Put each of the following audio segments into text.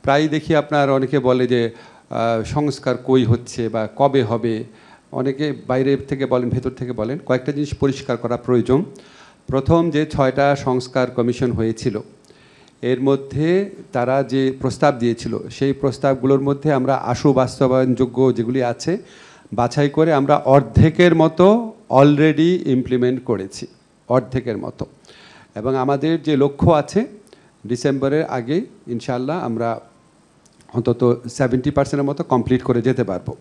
প্রায় দেখি আপনার অনেকে বলে যে সংস্কার কই হচ্ছে বা কবে হবে, অনেকে বাইরে থেকে বলেন ভেতর থেকে বলেন। কয়েকটা জিনিস পরিষ্কার করা প্রয়োজন। প্রথম যে 6টা সংস্কার কমিশন হয়েছিল এর মধ্যে তারা যে প্রস্তাব দিয়েছিল সেই প্রস্তাবগুলোর মধ্যে আমরা আশু বাস্তবায়নযোগ্য যেগুলি আছে বাছাই করে আমরা অর্ধেকের মতো অলরেডি ইমপ্লিমেন্ট করেছি, অর্ধেকের মতো। এবং আমাদের যে লক্ষ্য আছে ডিসেম্বরের আগে ইনশাআল্লাহ আমরা অন্তত 70% মতো কমপ্লিট করে যেতে পারবো।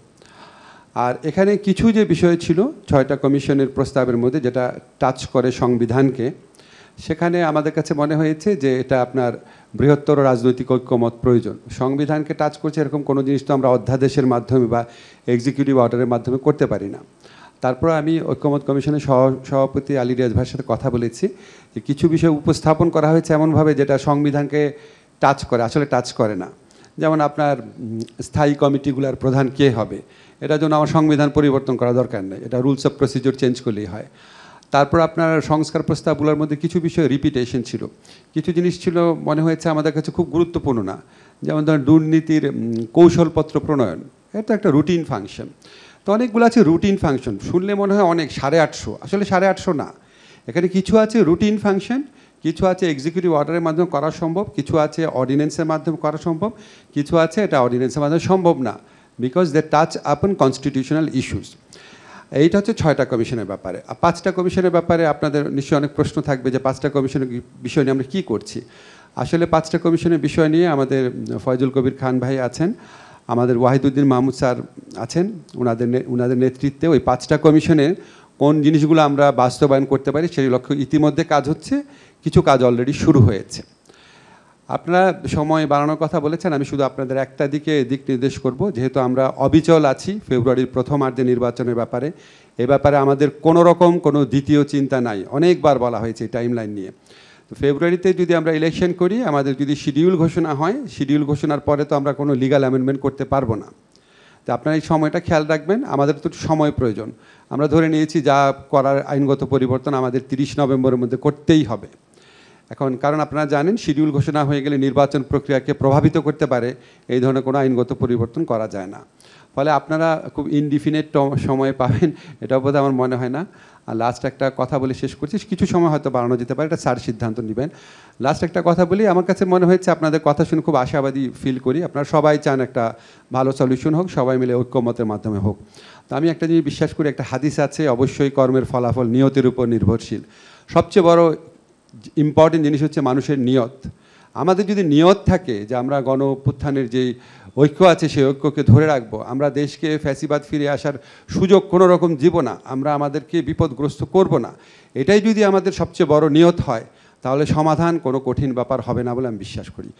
আর এখানে কিছু যে বিষয় ছিল 6টা কমিশনের প্রস্তাবের মধ্যে যেটা টাচ করে সংবিধানকে, সেখানে আমাদের কাছে মনে হয়েছে যে এটা আপনার বৃহত্তর রাজনৈতিক ঐক্যমত প্রয়োজন। সংবিধানকে টাচ করছে এরকম কোনো জিনিস তো আমরা অধ্যাদেশের মাধ্যমে বা এক্সিকিউটিভ অর্ডারের মাধ্যমে করতে পারি না। তারপর আমি ঐক্যমত কমিশনের সভাপতি আলী রিয়াজ ভাইয়ের সাথে কথা বলেছি যে কিছু বিষয় উপস্থাপন করা হয়েছে এমনভাবে যেটা সংবিধানকে টাচ করে, আসলে টাচ করে না। যেমন আপনার স্থায়ী কমিটিগুলোর প্রধান কে হবে, এটার জন্য আমার সংবিধান পরিবর্তন করা দরকার নেই, এটা রুলস অফ প্রসিডিওর চেঞ্জ করলেই হয়। তারপর আপনার সংস্কার প্রস্তাবগুলোর মধ্যে কিছু বিষয় রিপিটেশন ছিল, কিছু জিনিস ছিল মনে হয়েছে আমাদের কাছে খুব গুরুত্বপূর্ণ না। যেমন ধরেন দুর্নীতির কৌশলপত্র প্রণয়ন, এটা একটা রুটিন ফাংশন। তো অনেকগুলো আছে রুটিন ফাংশন, শুনলে মনে হয় অনেক 850, আসলে 850 না। এখানে কিছু আছে রুটিন ফাংশন, কিছু আছে এক্সিকিউটিভ অর্ডারের মাধ্যমে করা সম্ভব, কিছু আছে অর্ডিন্যান্সের মাধ্যমে করা সম্ভব, কিছু আছে এটা অর্ডিন্যান্সের মাধ্যমে সম্ভব না, বিকজ দে টাচ আপন কনস্টিটিউশনাল ইস্যুস। এইটা হচ্ছে 6টা কমিশনের ব্যাপারে। আর 5টা কমিশনের ব্যাপারে আপনাদের নিশ্চয়ই অনেক প্রশ্ন থাকবে যে 5টা কমিশনের বিষয় নিয়ে আমরা কী করছি। আসলে 5টা কমিশনের বিষয় নিয়ে আমাদের ফয়জুল কবির খান ভাই আছেন, আমাদের ওয়াহিদুদ্দিন মাহমুদ স্যার আছেন, ওনাদের নেতৃত্বে ওই 5টা কমিশনের কোন জিনিসগুলো আমরা বাস্তবায়ন করতে পারি সেই লক্ষ্যে ইতিমধ্যে কাজ হচ্ছে, কিছু কাজ অলরেডি শুরু হয়েছে। আপনারা সময় বাড়ানোর কথা বলেছেন, আমি শুধু আপনাদের একটা দিক নির্দেশ করব। যেহেতু আমরা অবিচল আছি ফেব্রুয়ারির প্রথমার্ধে নির্বাচনের ব্যাপারে, এ ব্যাপারে আমাদের কোনো রকম কোনো দ্বিতীয় চিন্তা নাই, অনেকবার বলা হয়েছে এই টাইম লাইন নিয়ে। তো ফেব্রুয়ারিতে যদি আমরা ইলেকশন করি, আমাদের যদি শিডিউল ঘোষণা হয়, শিডিউল ঘোষণার পরে তো আমরা কোনো লিগাল অ্যামেন্ডমেন্ট করতে পারবো না। তো আপনারা এই সময়টা খেয়াল রাখবেন, আমাদের তো সময় প্রয়োজন। আমরা ধরে নিয়েছি যা করার আইনগত পরিবর্তন আমাদের 30 নভেম্বরের মধ্যে করতেই হবে। এখন কারণ আপনারা জানেন শিডিউল ঘোষণা হয়ে গেলে নির্বাচন প্রক্রিয়াকে প্রভাবিত করতে পারে, এই ধরনের কোনো আইনগত পরিবর্তন করা যায় না। ফলে আপনারা খুব ইনডিফিনিট সময় পাবেন, এটা বোধহয় আমার মনে হয় না। আর লাস্ট একটা কথা বলে শেষ করছি, কিছু সময় হয়তো বাড়ানো যেতে পারে, এটা স্যার সিদ্ধান্ত নেবেন। লাস্ট একটা কথা বলি, আমার কাছে মনে হয়েছে আপনাদের কথা শুনে খুব আশাবাদী ফিল করি। আপনারা সবাই চান একটা ভালো সলিউশন হোক, সবাই মিলে ঐক্যমতের মাধ্যমে হোক। তো আমি একটা জিনিস বিশ্বাস করি, একটা হাদিস আছে, অবশ্যই কর্মের ফলাফল নিয়তের উপর নির্ভরশীল। সবচেয়ে বড় ইম্পর্টেন্ট জিনিস হচ্ছে মানুষের নিয়ত। আমাদের যদি নিয়ত থাকে যে আমরা গণ অভ্যুত্থানের যেই ঐক্য আছে সেই ঐক্যকে ধরে রাখবো, আমরা দেশকে ফ্যাসিবাদ ফিরে আসার সুযোগ কোনো রকম দিব না, আমরা আমাদেরকে বিপদগ্রস্ত করব না, এটাই যদি আমাদের সবচেয়ে বড় নিয়ত হয়, তাহলে সমাধান কোনো কঠিন ব্যাপার হবে না বলে আমি বিশ্বাস করি।